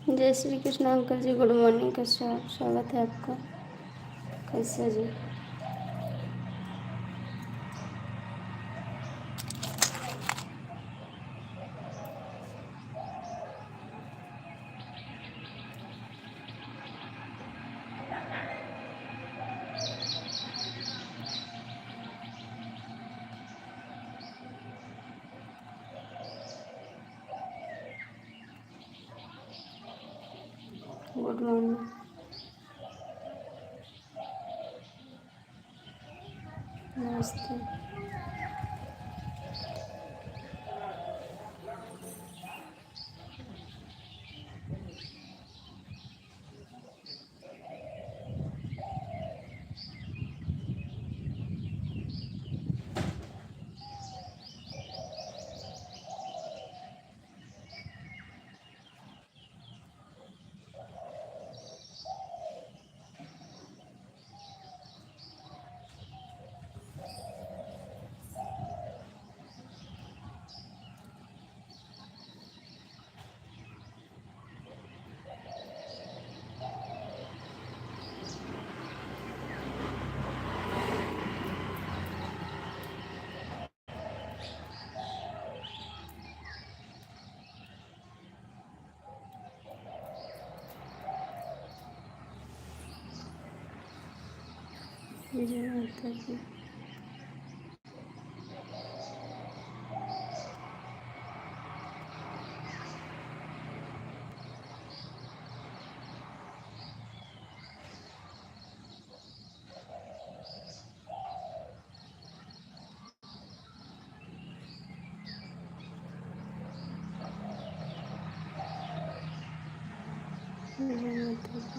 जय श्री कृष्ण अंकल जी, good morning. कैसे हो आप? स्वागत है आपका। कैसे हो जी? Good morning. नमस्ते। जय माता दी। जय माता दी।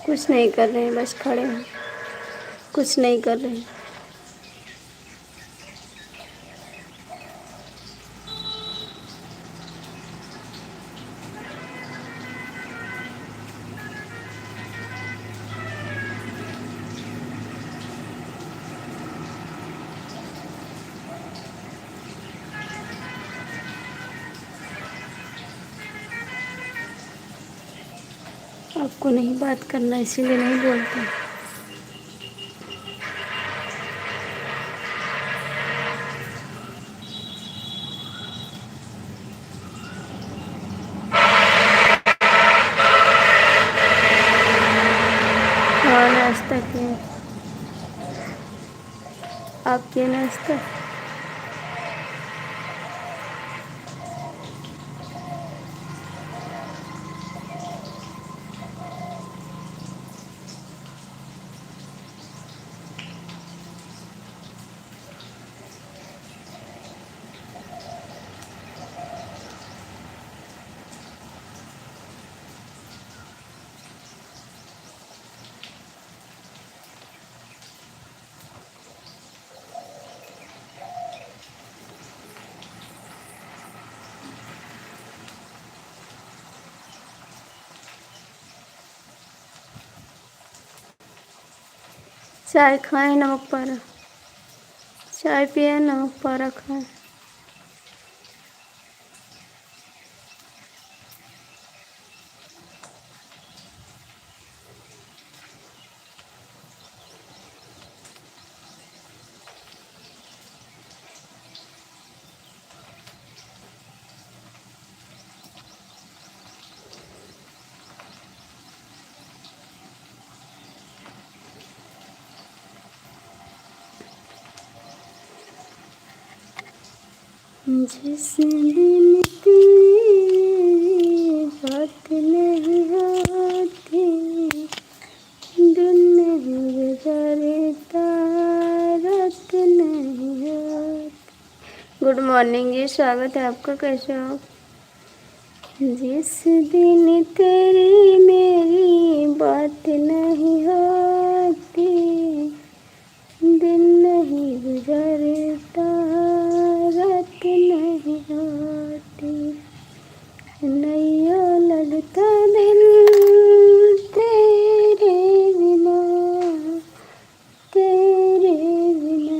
कुछ नहीं कर रहे हैं, बस खड़े हैं, कुछ नहीं कर रहे हैं। आपको नहीं बात करना, इसीलिए नहीं बोलते। हाँ, नाश्ता किए। आप किए नाश्ता? चाय खाएं, नमक पारा। चाय पिए, नमक पारा खाएं। जिस दिन तेरी बात नहीं आती, दिन नहीं गुजरता, रात नहीं आती। गुड मॉर्निंग जी, स्वागत है आपका। कैसे हो? जिस दिन तेरी मेरी बात नहीं होती, दिन नहीं गुजरता, रात नहीं होती, नैया लगता दिल तेरे बिना, तेरे बिना।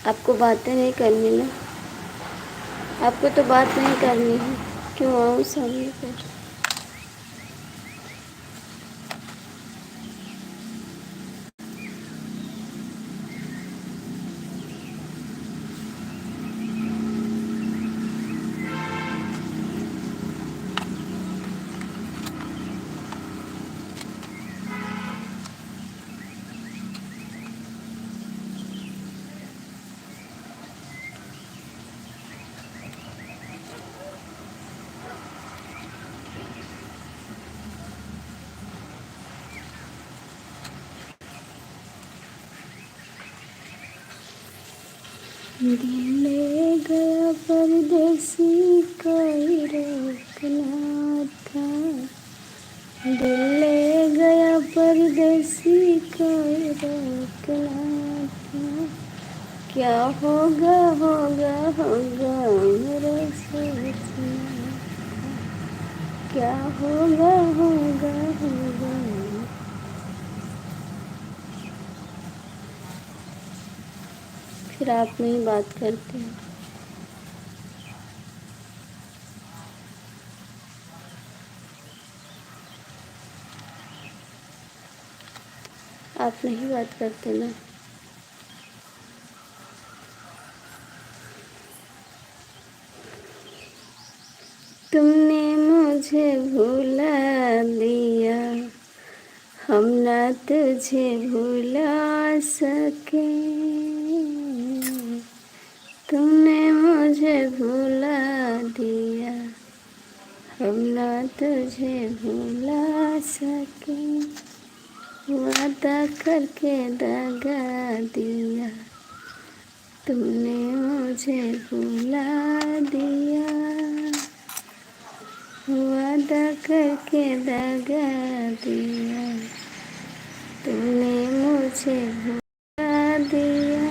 आपको बातें नहीं करनी ना, आपको तो बात नहीं करनी है, क्यों आऊँ सामने पर। दिल ले गया परदेसी, कोई रोकना था। दिल ले गया परदेसी, कोई रोकना था। क्या होगा होगा होगा मेरे सोचना, क्या होगा होगा होगा। फिर आप नहीं बात करते हैं। आप नहीं बात करते ना। तुमने मुझे भुला दिया, हम ना तुझे भुला सके। तुमने मुझे भुला दिया, हम ना तुझे भुला सके। वादा करके दगा दिया, तुमने मुझे भुला दिया। वादा करके दगा दिया, तुमने मुझे भुला दिया।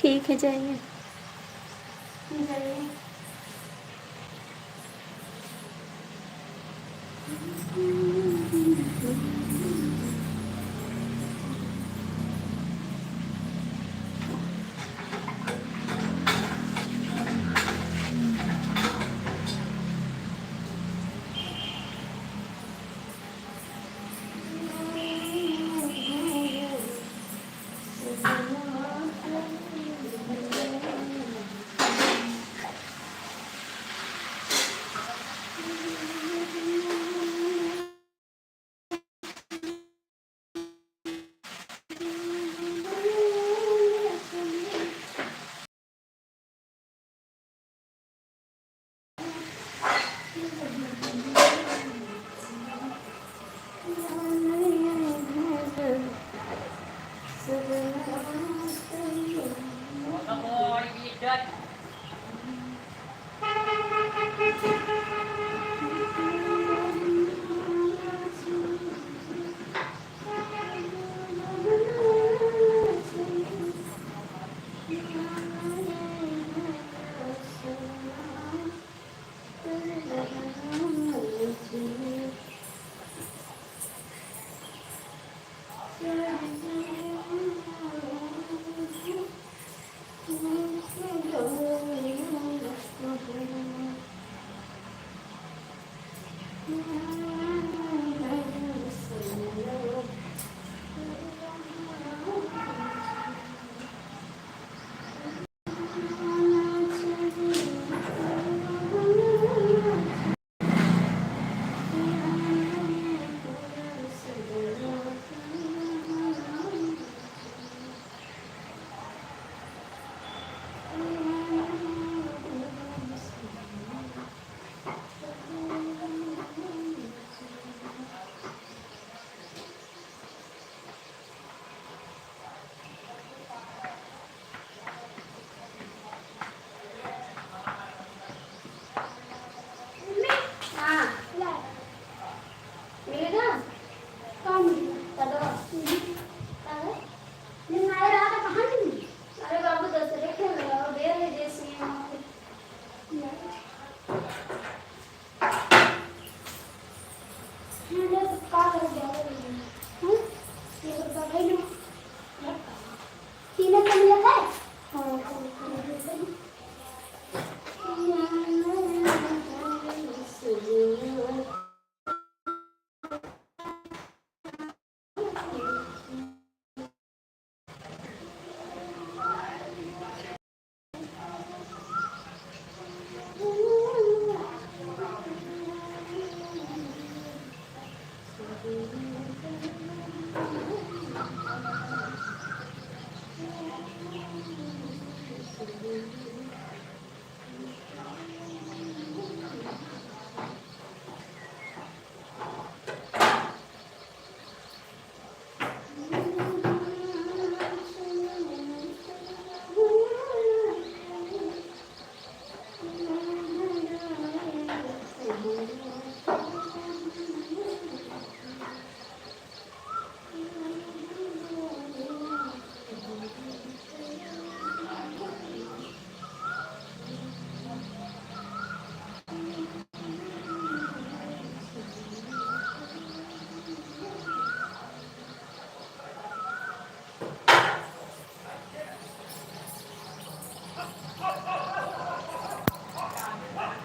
ठीक है, जाइए जाइए।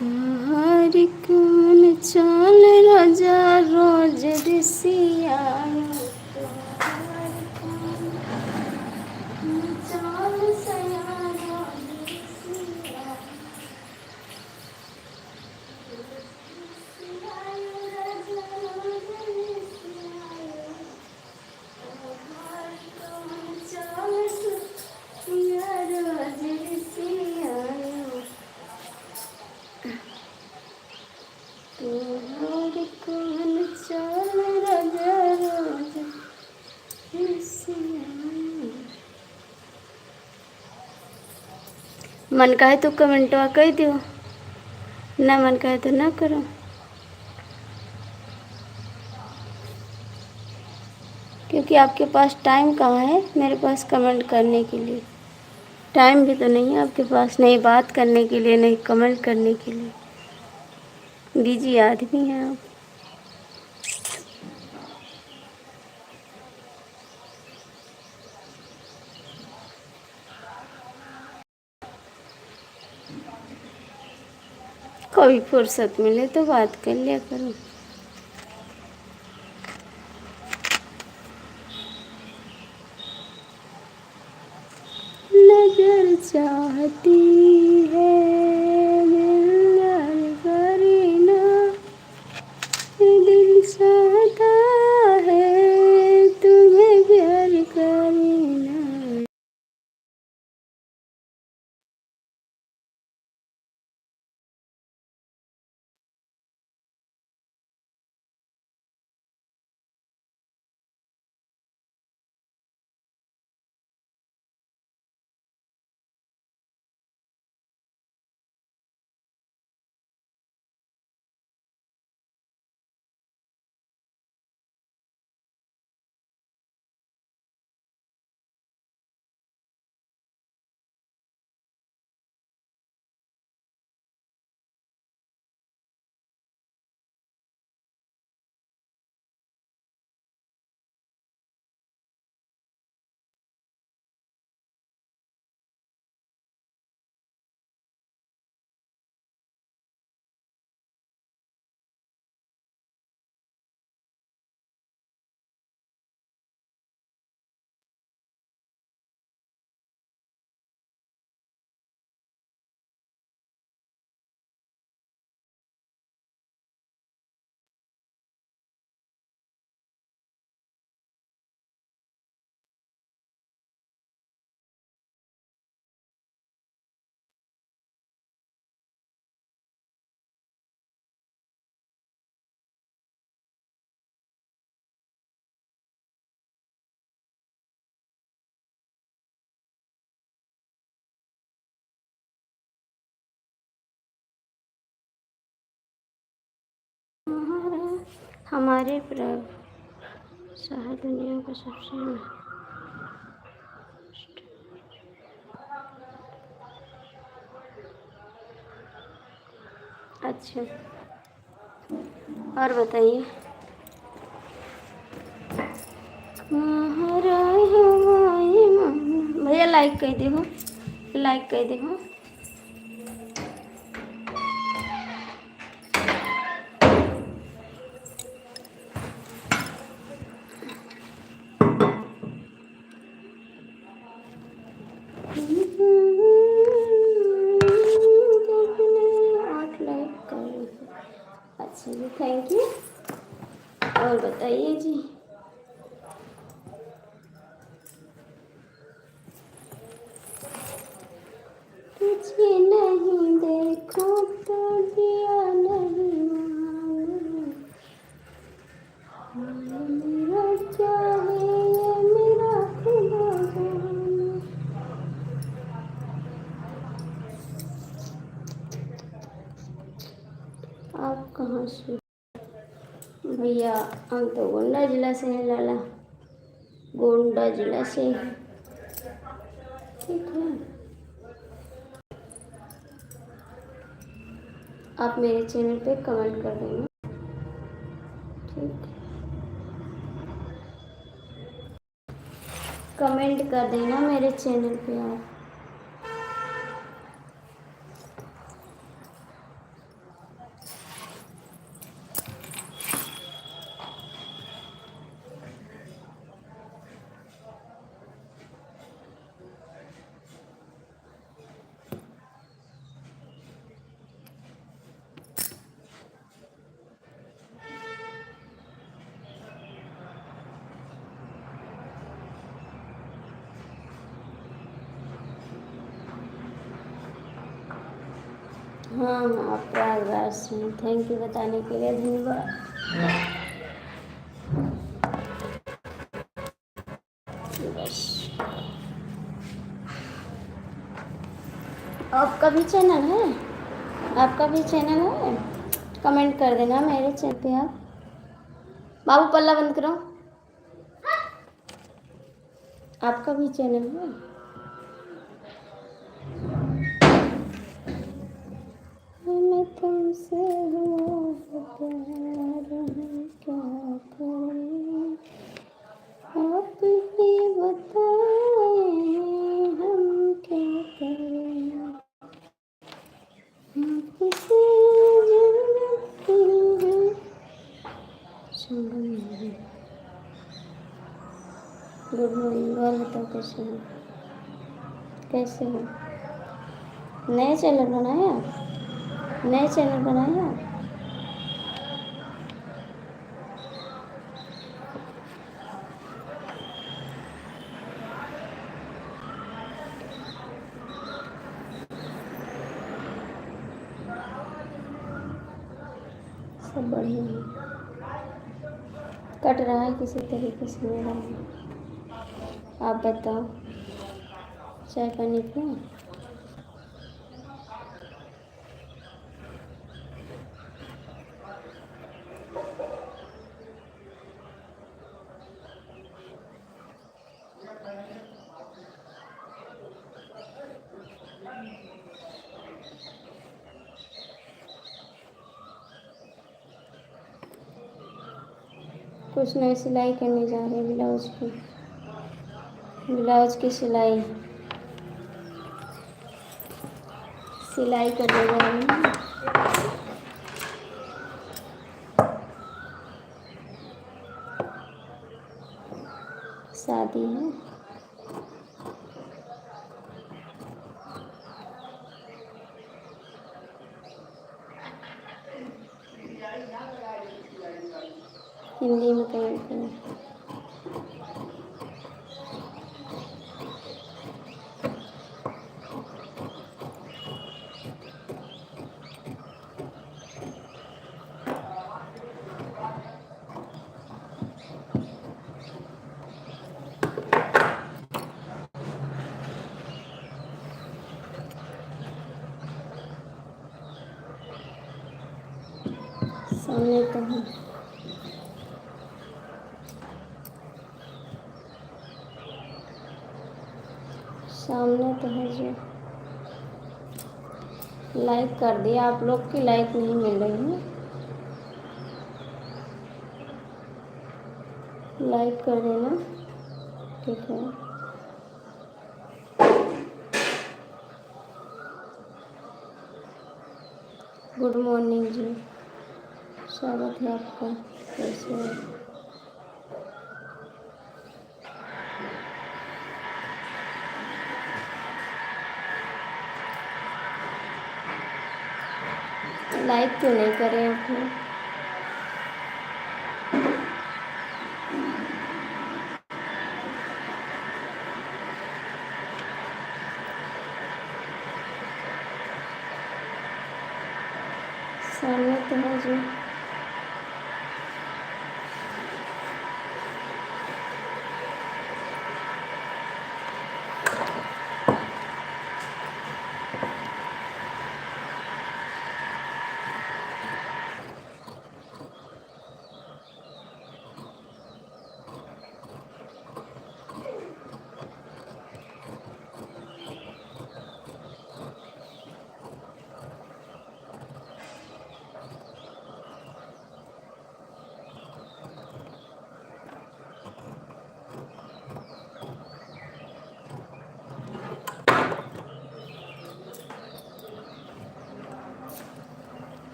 तोहर कौन चाल राजा रोज दिसिया तोहर कौन चाल सया रोज दिसिया तोहर कौन चाल सया रोज दिसिया तोहर कौन चाल राजा रोज मन का है तो कमेंटवा कह दियो, ना मन का है तो ना करो। क्योंकि आपके पास टाइम कहाँ है मेरे पास कमेंट करने के लिए। टाइम भी तो नहीं है आपके पास, नहीं बात करने के लिए, नहीं कमेंट करने के लिए। बिजी आदमी हैं आप। कभी फुर्सत मिले तो बात कर लिया करो। नजर चाहती है दिलदार करीना, दिल चाहता है तुम्हें प्यार करना। हमारे शहर दुनिया का सबसे अच्छा। और बताइए। भैया लाइक कर दे, लाइक कर दे। अच्छा जी, थैंक यू। और बताइए जी। तुझे नहीं देखा तो दिया नहीं मांगू, मेरा क्या है ये मेरा खुदा जाने। आप कहाँ से? भैया हम तो गोंडा जिला से हैं लाला, गोंडा जिला से। ठीक है, आप मेरे चैनल पे कमेंट कर देना। ठीक, कमेंट कर देना मेरे चैनल पे आप। हाँ हाँ, आप प्रयागराज से। थैंक यू बताने के लिए, धन्यवाद। बस आपका भी चैनल है, आपका भी चैनल है, कमेंट कर देना मेरे चैनल पे आप। बाबू पल्ला बंद करो। आपका भी चैनल है? तुमसे हुआ प्यार हम क्या करें, आप ही बताएं हम क्या करें, आपसे जन्नत है। Good morning. और बताओ कैसे हो, कैसे हो? नए चैनल बनाए आप, नए चैनल बनाए आप? सब बढ़िया है। कट रहा है किसी तरीके से मेरा। आप बताओ, चाय पानी पिया? कुछ नहीं, सिलाई करने जा रहे हैं ब्लाउज की, ब्लाउज की सिलाई सिलाई करने जा रही हूँ। शादी है। हिंदी में कमेंट करें। सामने तो है, सामने तो है जो लाइक कर दिया। आप लोग की लाइक नहीं मिल रही है, लाइक कर देना, ठीक है। गुड मॉर्निंग जी, स्वागत है आपका। कैसे हो? लाइक क्यों नहीं करें आप लोग? सामने तो है जी।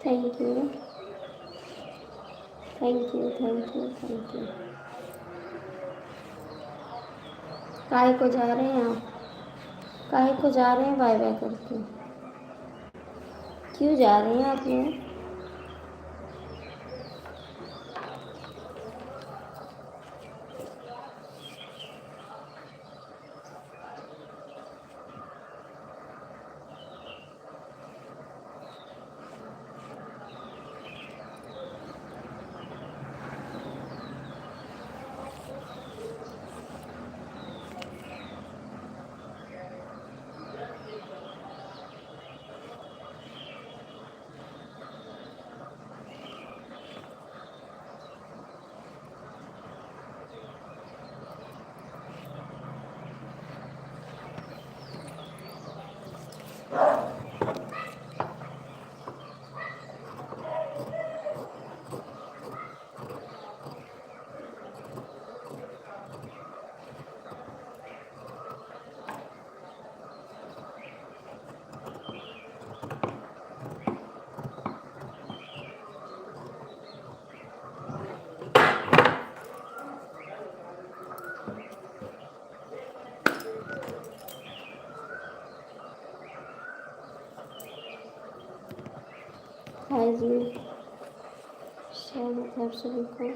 Thank you, thank you, thank you, thank you. काहे को जा रहे हैं आप? काहे को जा रहे हैं बाय बाय करके? क्यों जा रहे हैं आप लोग? जी, स्वागत है आप सभी को।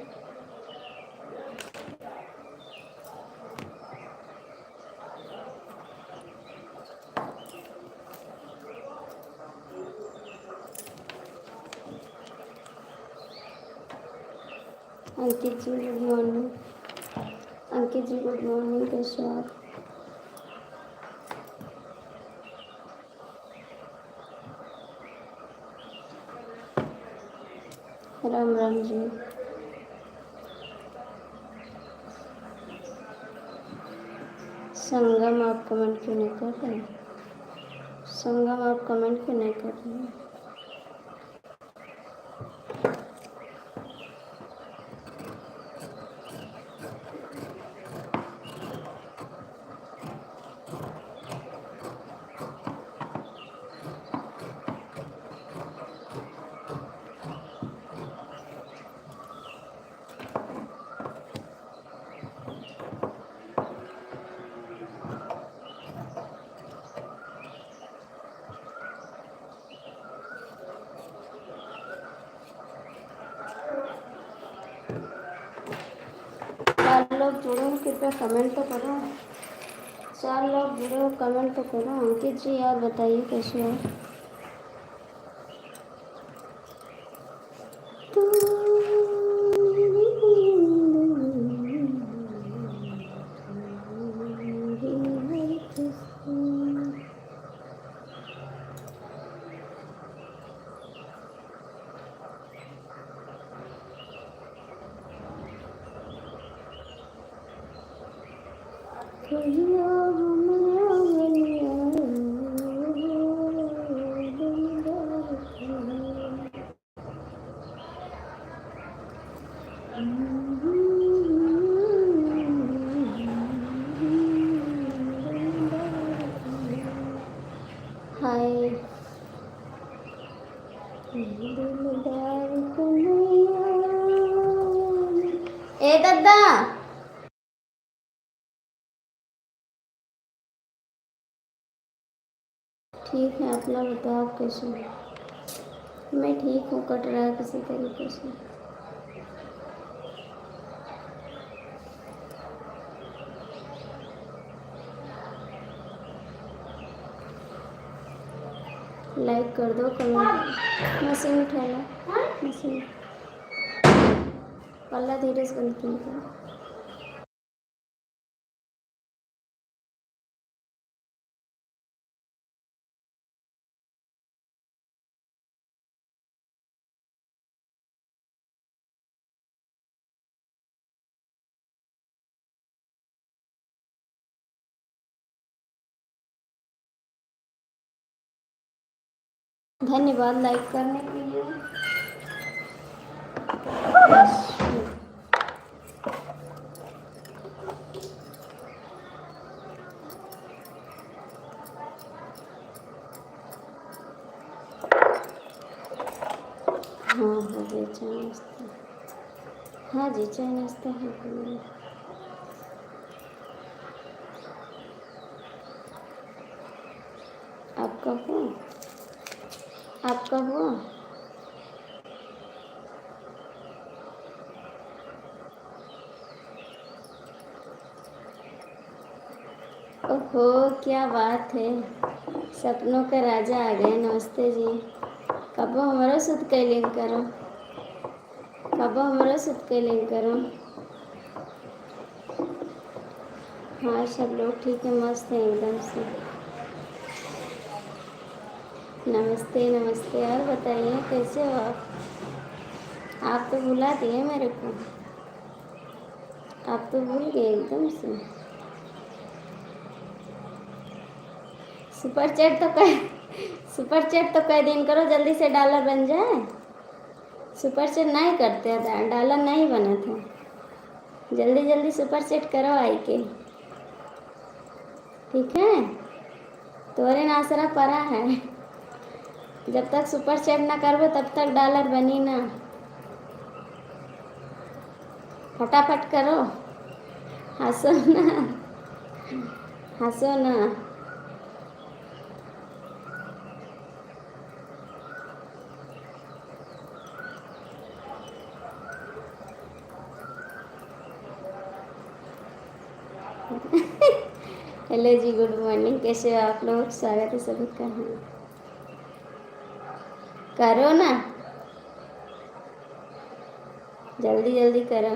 अंकित जी गुड मॉर्निंग। अंकित जी गुड मॉर्निंग, कैसे हो आप? राम राम जी। संगम आप कमेंट क्यों नहीं कर रहे? संगम आप कमेंट क्यों नहीं कर रहे? चार लोग जुड़े हो, कृपया कमेंट तो करो। चार लोग जुड़े हो, कमेंट तो करो। अंकित जी यार बताइए कैसे हो? हाय ए दादा, ठीक है अपना बताओ आप कैसे हो? मैं ठीक हूँ, कट रहा है किसी तरीके से। लाइक कर दो, कमेंट। मशीन उठा लो, मशीन पल्ला धीरे से बंद कीजिए। धन्यवाद लाइक करने के लिए। हाँ हो गया चाय नाश्ता? हाँ जी चाय नाश्ता हो गया। आपका हुआ? आपका हुआ? ओहो क्या बात है, सपनों का राजा आ गए। नमस्ते जी। कबो हमारा सुध के लिंक करो, कबो हमारा सुध के लिंक करो। हाँ सब लोग ठीक है, मस्त है एकदम से। नमस्ते नमस्ते। और बताइए कैसे हो आप? आप तो भुला दिए मेरे को, आप तो भूल गए एकदम से। सुपर चैट तो कह सुपर चैट तो कई दिन करो, जल्दी से डॉलर बन जाए। सुपर चैट नहीं करते थे, डॉलर नहीं बना था। जल्दी जल्दी सुपर चैट करो आई के, ठीक है? तोरे नासरा पड़ा है, जब तक सुपर चैट ना करबो तब तक डॉलर बनी ना। फटाफट करो, हंसो ना, हंसो ना। हेलो जी, गुड मॉर्निंग। कैसे हो आप लोग? स्वागत है सभी का। हाँ, करो ना, जल्दी जल्दी करो।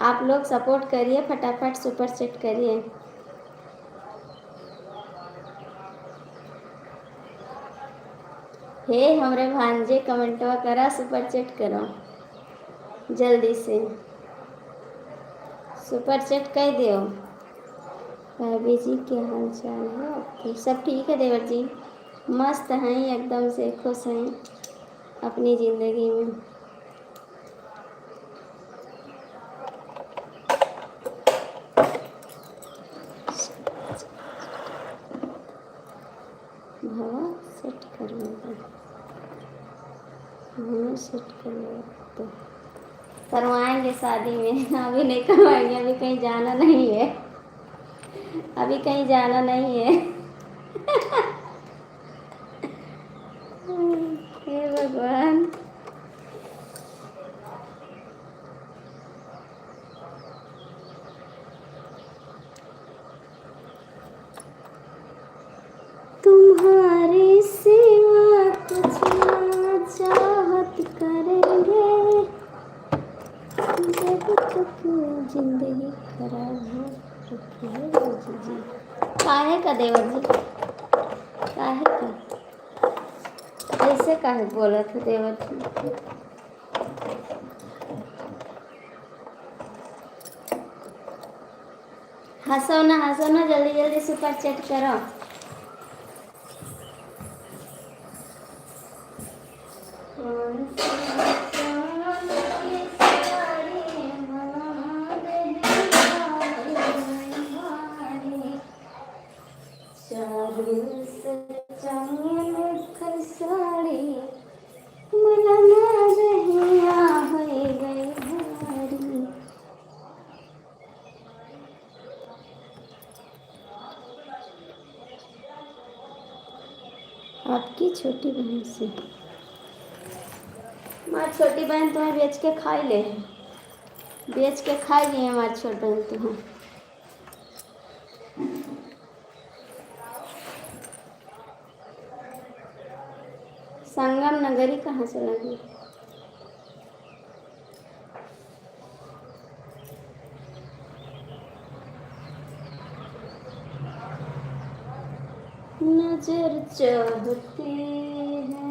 आप लोग सपोर्ट करिए, फटाफट सुपर सेट करिए। हे हमरे भांजे, कमेंटवा करा, सुपर चैट करो जल्दी से। सुपर चैट कर दियो। भाभी जी क्या हाल चाल है आपके? सब ठीक है देवर जी, मस्त हैं, एकदम से खुश हैं अपनी ज़िंदगी में। भवा सेट कर लेगा, हमें सेट कर लेगा तो करवाएंगे शादी में। अभी नहीं करवाएंगे, अभी कहीं जाना नहीं है, अभी कहीं जाना नहीं है। हे भगवान। तुम्हारे सिवा कुछ ना चाहत करेंगे, जब तक जिंदगी खराब हो रखी है जी। काहे का देवर जी, काहे का ऐसे काहे बोला था देवर जी? हंसो ना, जल्दी जल्दी सुपर चैट करो। आपकी छोटी बहन से, हमारी छोटी बहन तुम्हें बेच के खाई ले, बेच के खाएगी हमारी छोटी बहन तुम्हें। संगम नगरी कहाँ से लगी? नजर चाहती है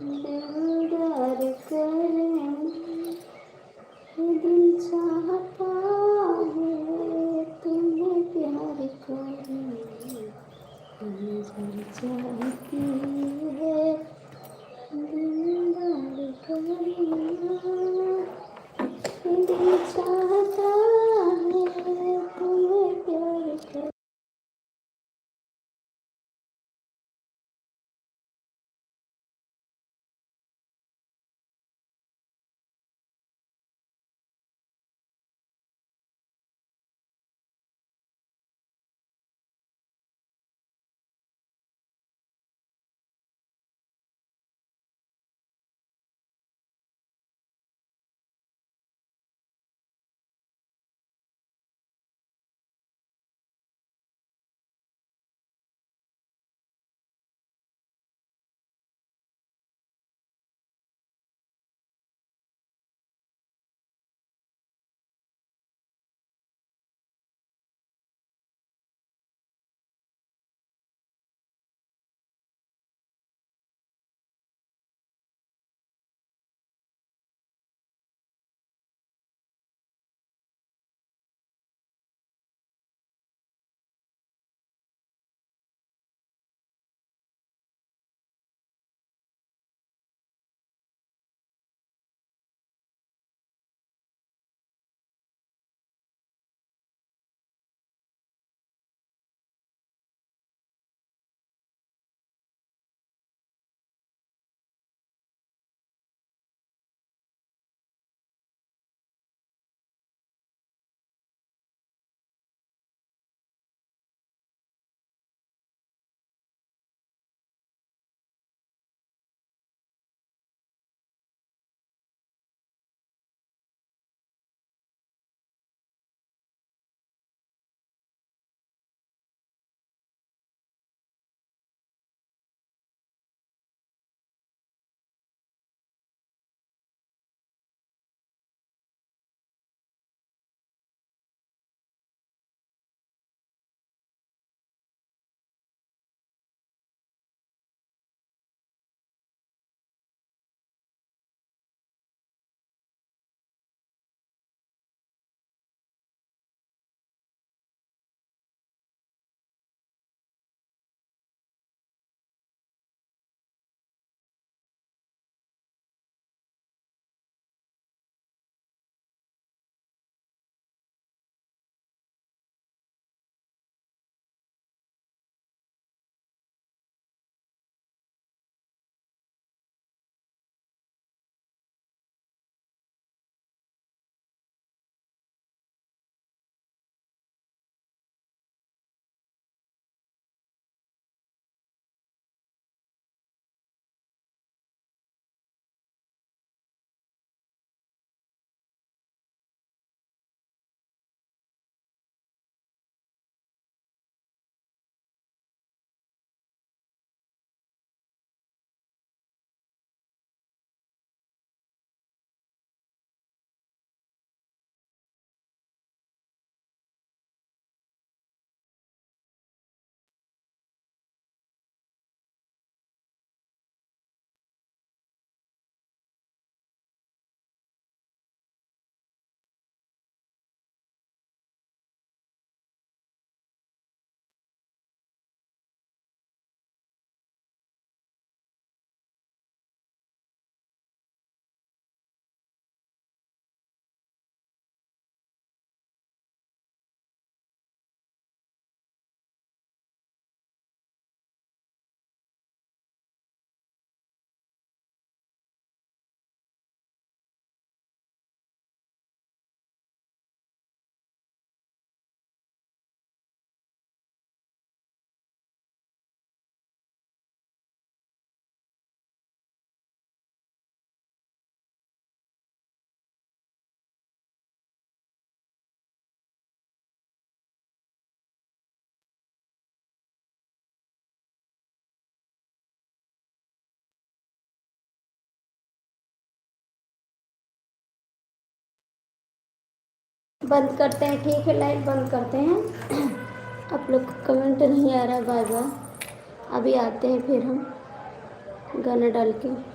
दिलदार करें, दिल चाहता है तुम्हें प्यार करें, नजर चाहती है दिलदार करें, दिल चाहता है तुम्हें प्यार करें। बंद करते हैं, ठीक है, लाइट बंद करते हैं। आप लोग को कमेंट नहीं आ रहा, बार बार। अभी आते हैं फिर हम गाना डाल के।